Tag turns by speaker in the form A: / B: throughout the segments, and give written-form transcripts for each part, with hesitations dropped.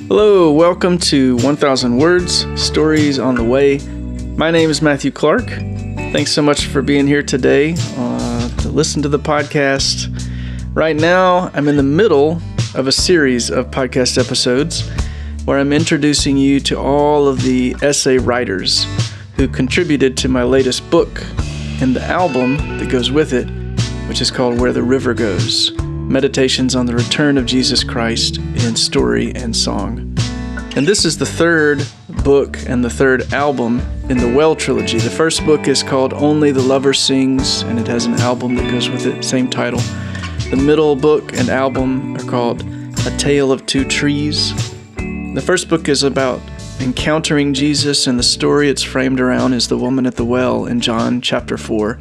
A: Hello, welcome to 1000 Words, Stories on the Way. My name is Matthew Clark. Thanks so much for being here today to listen to the podcast. Right now, I'm in the middle of a series of podcast episodes where I'm introducing you to all of the essay writers who contributed to my latest book and the album that goes with it, which is called Where the River Goes, Meditations on the Return of Jesus Christ in Story and Song. And this is the third book and the third album in the Well trilogy. The first book is called Only the Lover Sings, and it has an album that goes with it, same title. The middle book and album are called A Tale of Two Trees. The first book is about encountering Jesus, and the story it's framed around is the woman at the well in John chapter 4.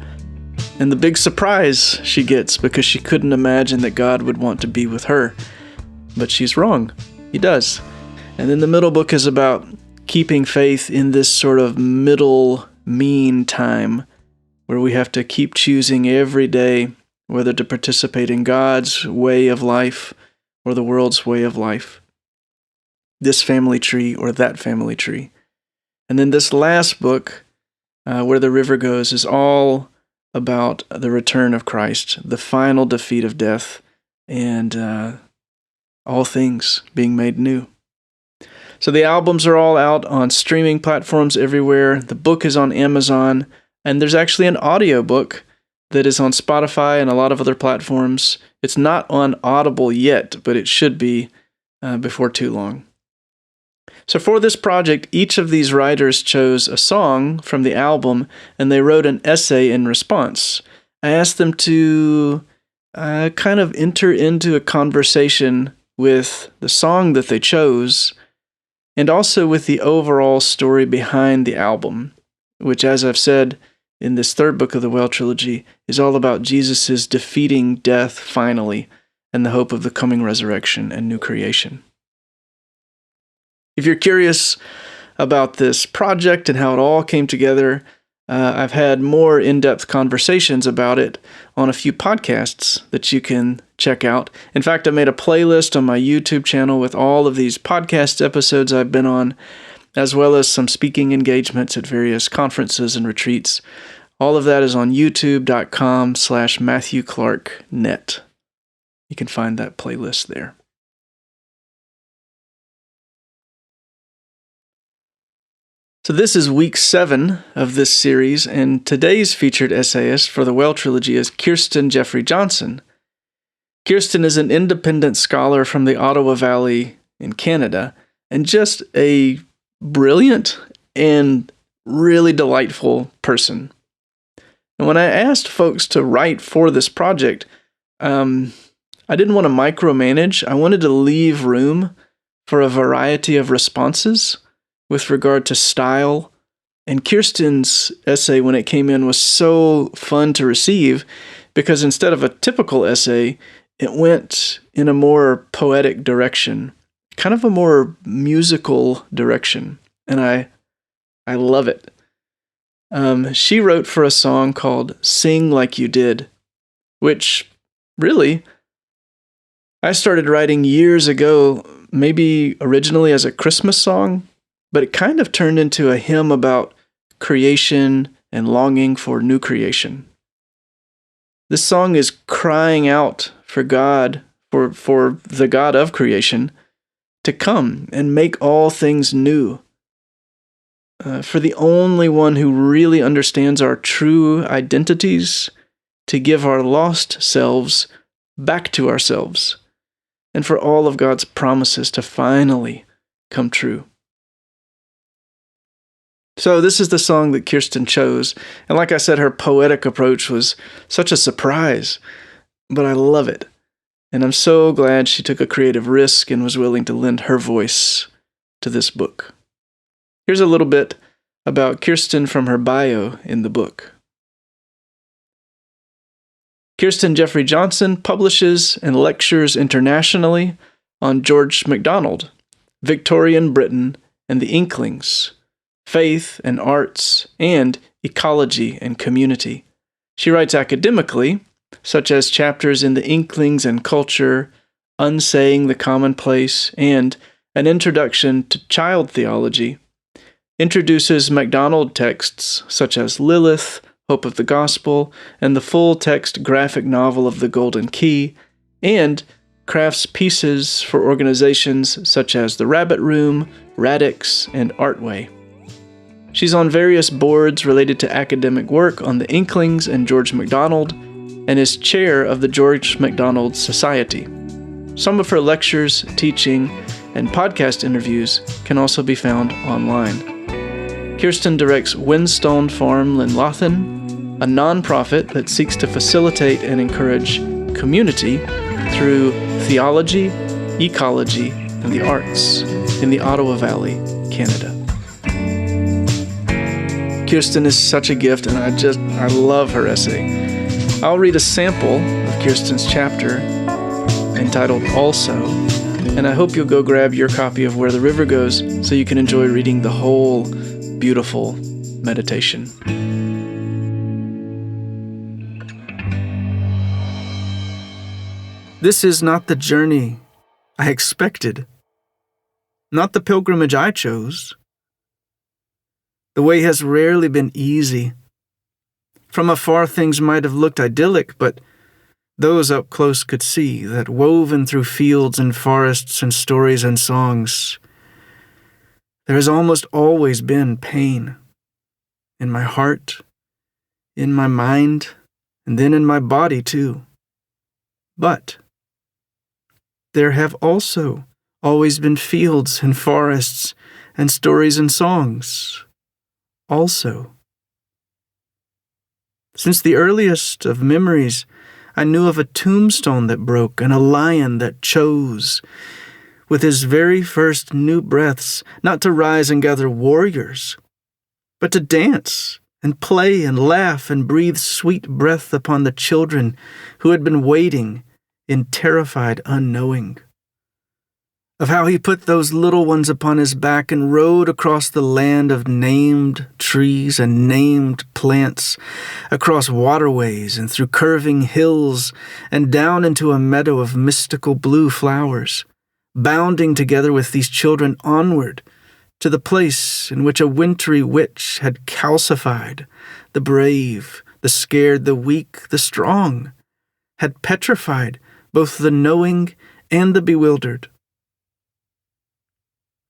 A: And the big surprise she gets because she couldn't imagine that God would want to be with her. But she's wrong. He does. And then the middle book is about keeping faith in this sort of middle mean time where we have to keep choosing every day whether to participate in God's way of life or the world's way of life. This family tree or that family tree. And then this last book, Where the River Goes, is all about the return of Christ, the final defeat of death, and all things being made new. So the albums are all out on streaming platforms everywhere. The book is on Amazon, and there's actually an audiobook that is on Spotify and a lot of other platforms. It's not on Audible yet, but it should be before too long. So for this project, each of these writers chose a song from the album, and they wrote an essay in response. I asked them to kind of enter into a conversation with the song that they chose, and also with the overall story behind the album, which, as I've said in this third book of the Well trilogy, is all about Jesus' defeating death finally, and the hope of the coming resurrection and new creation. If you're curious about this project and how it all came together, I've had more in-depth conversations about it on a few podcasts that you can check out. In fact, I made a playlist on my YouTube channel with all of these podcast episodes I've been on, as well as some speaking engagements at various conferences and retreats. All of that is on youtube.com/MatthewClarkNet. You can find that playlist there. So this is week 7 of this series, and today's featured essayist for the Well trilogy is Kirstin Jeffrey Johnson. Kirstin is an independent scholar from the Ottawa Valley in Canada, and just a brilliant and really delightful person. And when I asked folks to write for this project, I didn't want to micromanage. I wanted to leave room for a variety of responses with regard to style. And Kirstin's essay, when it came in, was so fun to receive because instead of a typical essay, it went in a more poetic direction, kind of a more musical direction. And I love it. She wrote for a song called Sing Like You Did, which really, I started writing years ago, maybe originally as a Christmas song, but it kind of turned into a hymn about creation and longing for new creation. This song is crying out for God, for the God of creation, to come and make all things new. For the only one who really understands our true identities, to give our lost selves back to ourselves, and for all of God's promises to finally come true. So this is the song that Kirstin chose, and like I said, her poetic approach was such a surprise, but I love it. And I'm so glad she took a creative risk and was willing to lend her voice to this book. Here's a little bit about Kirstin from her bio in the book. Kirstin Jeffrey Johnson publishes and lectures internationally on George MacDonald, Victorian Britain and the Inklings, faith and arts, and ecology and community. She writes academically, such as chapters in the Inklings and Culture, Unsaying the Commonplace, and An Introduction to Child Theology, introduces MacDonald texts such as Lilith, Hope of the Gospel, and the full-text graphic novel of the Golden Key, and crafts pieces for organizations such as the Rabbit Room, Radix, and Artway. She's on various boards related to academic work on the Inklings and George MacDonald, and is chair of the George MacDonald Society. Some of her lectures, teaching, and podcast interviews can also be found online. Kirstin directs Windstone Farm Linlothen, a nonprofit that seeks to facilitate and encourage community through theology, ecology, and the arts in the Ottawa Valley, Canada. Kirstin is such a gift, and I love her essay. I'll read a sample of Kirstin's chapter entitled Also, and I hope you'll go grab your copy of Where the River Goes so you can enjoy reading the whole beautiful meditation. This is not the journey I expected, not the pilgrimage I chose. The way has rarely been easy. From afar things might have looked idyllic, but those up close could see that woven through fields and forests and stories and songs, there has almost always been pain. In my heart, in my mind, and then in my body too. But there have also always been fields and forests and stories and songs. Also, since the earliest of memories, I knew of a tombstone that broke and a lion that chose, with his very first new breaths, not to rise and gather warriors, but to dance and play and laugh and breathe sweet breath upon the children who had been waiting in terrified unknowing. Of how he put those little ones upon his back and rode across the land of named trees and named plants, across waterways and through curving hills and down into a meadow of mystical blue flowers, bounding together with these children onward to the place in which a wintry witch had calcified the brave, the scared, the weak, the strong, had petrified both the knowing and the bewildered.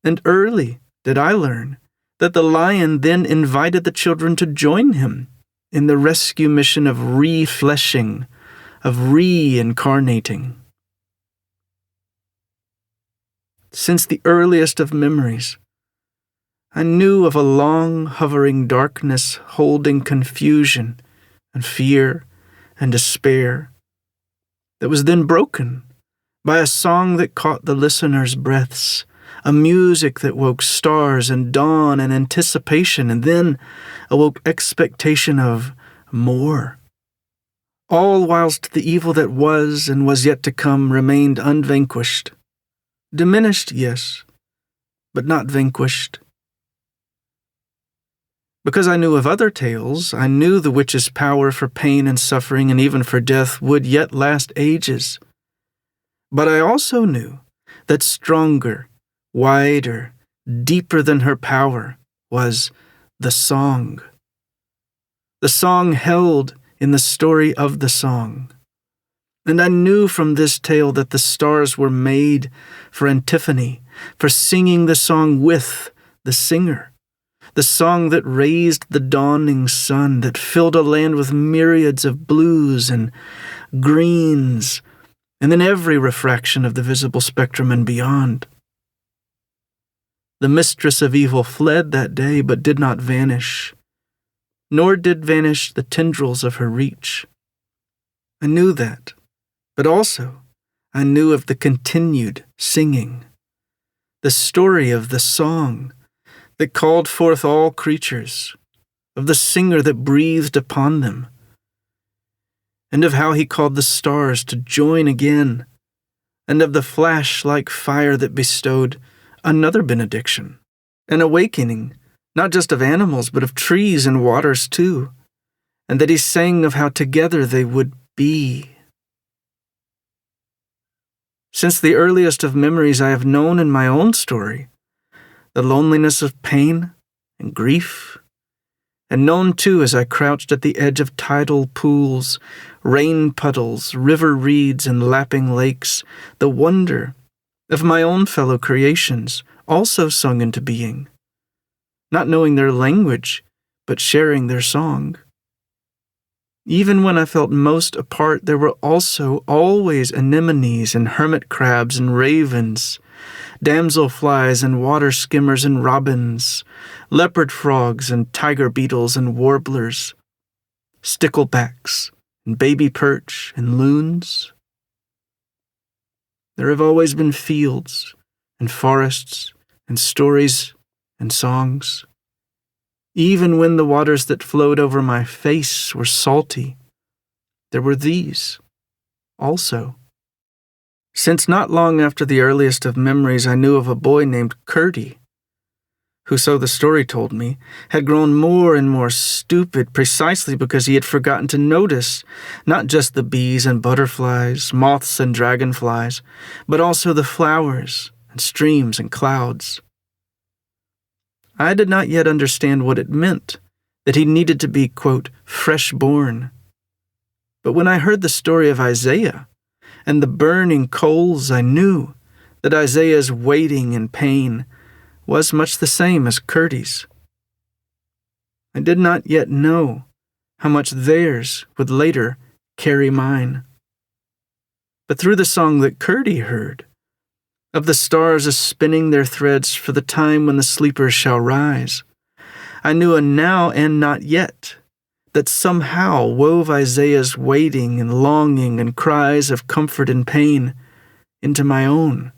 A: And early did I learn that the lion then invited the children to join him in the rescue mission of re-fleshing, of reincarnating. Since the earliest of memories, I knew of a long hovering darkness holding confusion and fear and despair that was then broken by a song that caught the listener's breaths, a music that woke stars and dawn and anticipation, and then awoke expectation of more. All whilst the evil that was and was yet to come remained unvanquished. Diminished, yes, but not vanquished. Because I knew of other tales, I knew the witch's power for pain and suffering and even for death would yet last ages. But I also knew that stronger, wider, deeper than her power was the song. The song held in the story of the song. And I knew from this tale that the stars were made for antiphony, for singing the song with the singer, the song that raised the dawning sun, that filled a land with myriads of blues and greens, and then every refraction of the visible spectrum and beyond. The mistress of evil fled that day, but did not vanish, nor did vanish the tendrils of her reach. I knew that, but also I knew of the continued singing, the story of the song that called forth all creatures, of the singer that breathed upon them, and of how he called the stars to join again, and of the flash-like fire that bestowed another benediction, an awakening, not just of animals, but of trees and waters too, and that he sang of how together they would be. Since the earliest of memories I have known in my own story, the loneliness of pain and grief, and known too as I crouched at the edge of tidal pools, rain puddles, river reeds, and lapping lakes, the wonder of my own fellow creations also sung into being, not knowing their language, but sharing their song. Even when I felt most apart, there were also always anemones and hermit crabs and ravens, damselflies and water skimmers and robins, leopard frogs and tiger beetles and warblers, sticklebacks and baby perch and loons. There have always been fields and forests and stories and songs. Even when the waters that flowed over my face were salty, there were these also. Since not long after the earliest of memories I knew of a boy named Curdy, who, so the story told me, had grown more and more stupid precisely because he had forgotten to notice not just the bees and butterflies, moths and dragonflies, but also the flowers and streams and clouds. I did not yet understand what it meant, that he needed to be, quote, fresh-born. But when I heard the story of Isaiah and the burning coals, I knew that Isaiah's waiting and pain was much the same as Curdy's. I did not yet know how much theirs would later carry mine. But through the song that Curdy heard, of the stars a-spinning their threads for the time when the sleepers shall rise, I knew a now and not yet that somehow wove Isaiah's waiting and longing and cries of comfort and pain into my own.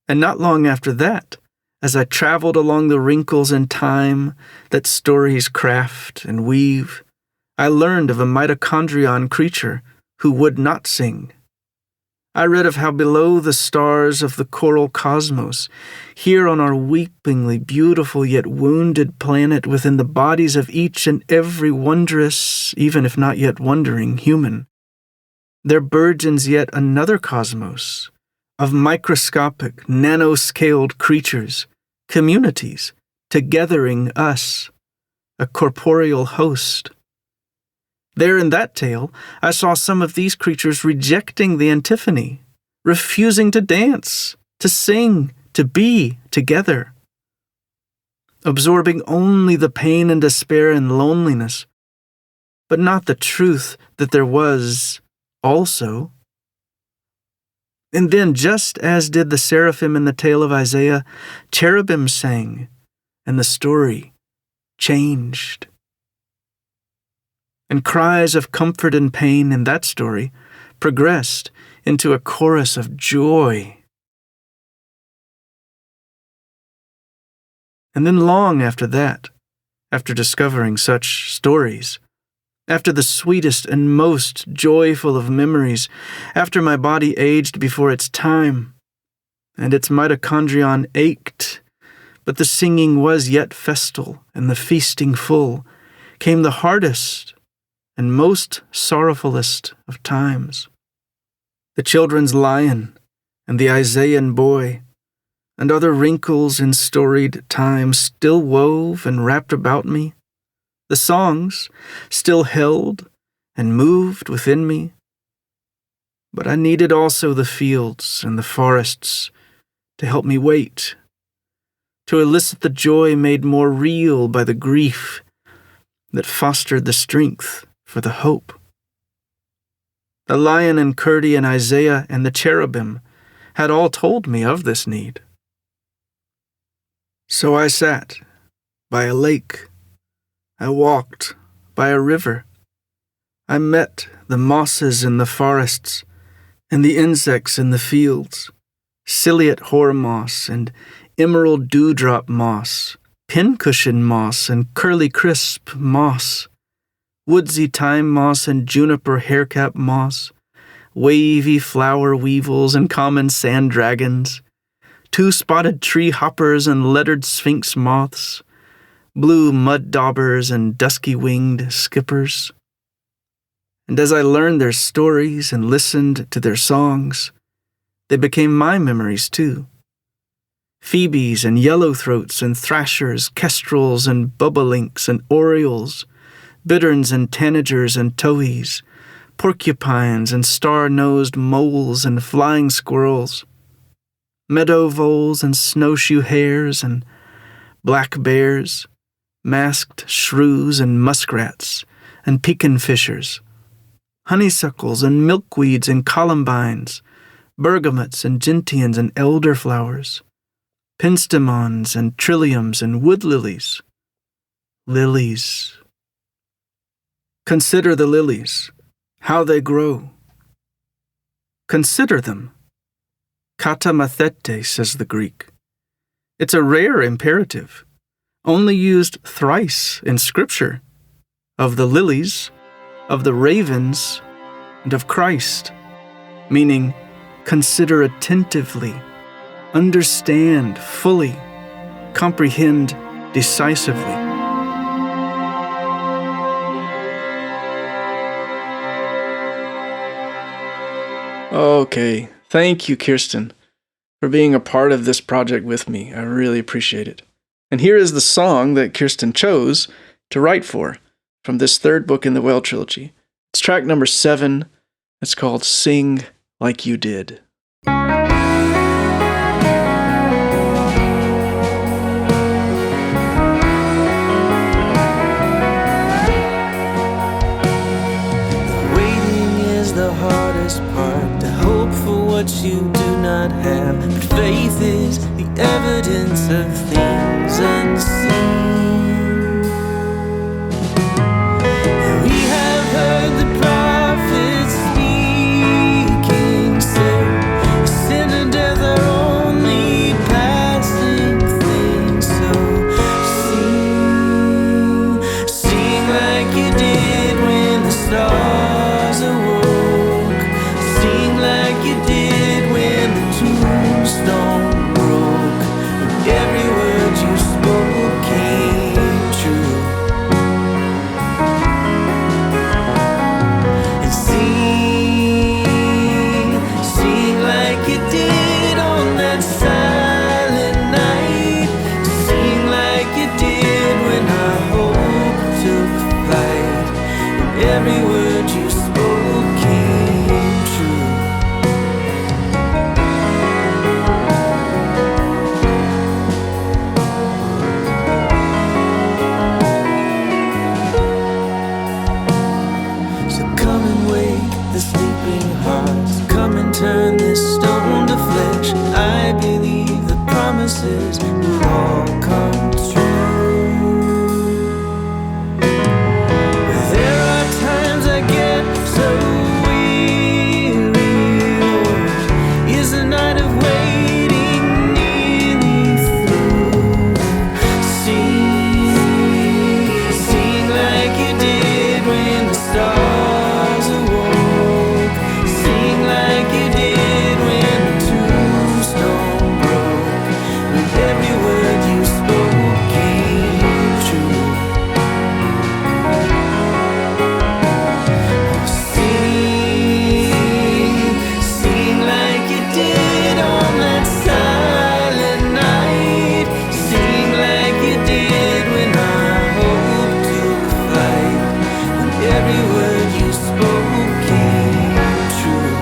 A: And not long after that, as I traveled along the wrinkles in time that stories craft and weave, I learned of a mitochondrion creature who would not sing. I read of how below the stars of the coral cosmos, here on our weepingly beautiful yet wounded planet within the bodies of each and every wondrous, even if not yet wondering, human, there burgeons yet another cosmos of microscopic, nanoscaled creatures, communities, togethering us, a corporeal host. There in that tale, I saw some of these creatures rejecting the antiphony, refusing to dance, to sing, to be together, absorbing only the pain and despair and loneliness, but not the truth that there was also. And then, just as did the seraphim in the tale of Isaiah, cherubim sang, and the story changed. And cries of comfort and pain in that story progressed into a chorus of joy. And then long after that, after discovering such stories, after the sweetest and most joyful of memories, after my body aged before its time, and its mitochondrion ached, but the singing was yet festal and the feasting full, came the hardest and most sorrowfulest of times. The children's lion and the Isaian boy and other wrinkles in storied time still wove and wrapped about me. The songs still held and moved within me. But I needed also the fields and the forests to help me wait, to elicit the joy made more real by the grief that fostered the strength for the hope. The lion and Curdy and Isaiah and the cherubim had all told me of this need. So I sat by a lake. I walked by a river. I met the mosses in the forests and the insects in the fields, ciliate hoar moss and emerald dewdrop moss, pincushion moss and curly crisp moss, woodsy thyme moss and juniper haircap moss, wavy flower weevils and common sand dragons, two-spotted tree hoppers and lettered sphinx moths, blue mud daubers and dusky-winged skippers. And as I learned their stories and listened to their songs, they became my memories too. Phoebes and yellowthroats and thrashers, kestrels and bobolinks and orioles, bitterns and tanagers and towhees, porcupines and star-nosed moles and flying squirrels, meadow voles and snowshoe hares and black bears, masked shrews and muskrats and pecan fishers, honeysuckles and milkweeds and columbines, bergamots and gentians and elderflowers, penstemons and trilliums and woodlilies. Lilies. Consider the lilies, how they grow. Consider them. Katamathete, says the Greek. It's a rare imperative, only used thrice in Scripture, of the lilies, of the ravens, and of Christ, meaning consider attentively, understand fully, comprehend decisively. Okay, thank you, Kirstin, for being a part of this project with me. I really appreciate it. And here is the song that Kirstin chose to write for from this third book in the Well trilogy. It's track number 7. It's called Sing Like You Did.
B: What you do not have, but faith is the evidence of things unseen. We have heard the prophets speaking, say sin and death are only passing things. So sing like you did when the stars awoke. Sing like you did stone broke, and every word you spoke came true. And sing like you did on that silent night. Sing like you did when our hope took flight, and every word you spoke came true. Turn this stone to flesh. I believe the promises will all come true. There are times I get so weary, Lord. Is the night of waiting nearly through? Sing like you did when the stars awoke. Sing like you did when the tombstone broke, when every word you spoke came true. Sing like you did on that silent night. Sing like you did when our hope took flight, when every word you spoke came true.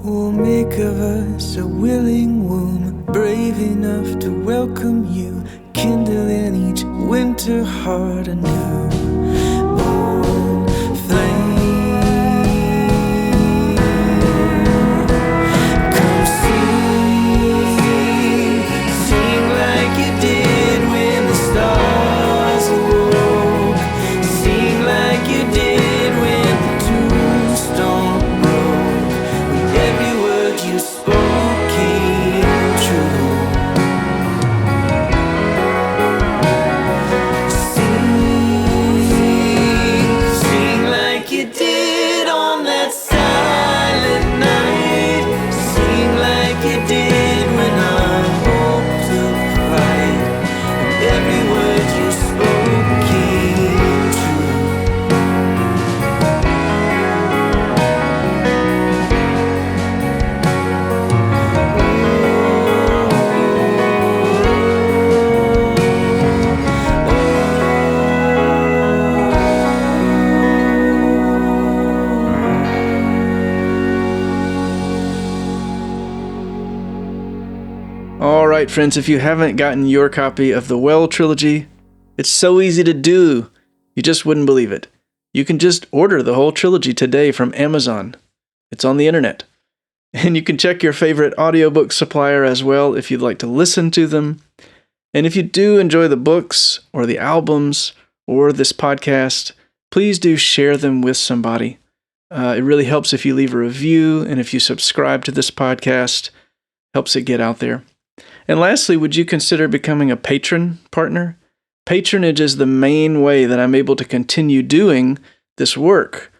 B: Will make of us a willing womb, brave enough to welcome you, kindle in each winter heart anew. Born flame, come sing like you did when the stars awoke. Sing like you did when the tombstone broke, when every word you spoke came true. Sing
A: right, friends, if you haven't gotten your copy of the Well trilogy, it's so easy to do. You just wouldn't believe it. You can just order the whole trilogy today from Amazon. It's on the internet. And you can check your favorite audiobook supplier as well if you'd like to listen to them. And if you do enjoy the books or the albums or this podcast, please do share them with somebody. It really helps if you leave a review and if you subscribe to this podcast. Helps it get out there. And lastly, would you consider becoming a patron partner? Patronage is the main way that I'm able to continue doing this work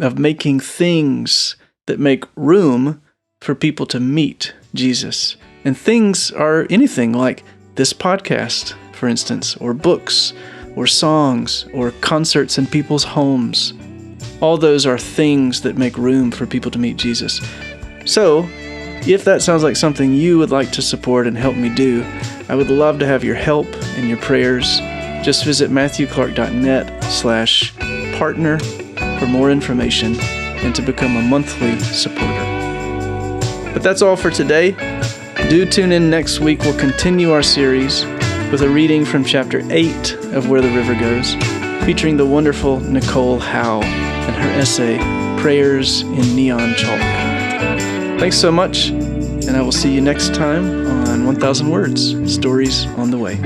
A: of making things that make room for people to meet Jesus. And things are anything like this podcast, for instance, or books, or songs, or concerts in people's homes. All those are things that make room for people to meet Jesus. So, if that sounds like something you would like to support and help me do, I would love to have your help and your prayers. Just visit matthewclark.net/partner for more information and to become a monthly supporter. But that's all for today. Do tune in next week. We'll continue our series with a reading from chapter 8 of Where the River Goes, featuring the wonderful Nicole Howe and her essay, Prayers in Neon Chalk. Thanks so much, and I will see you next time on 1,000 Words, Stories on the Way.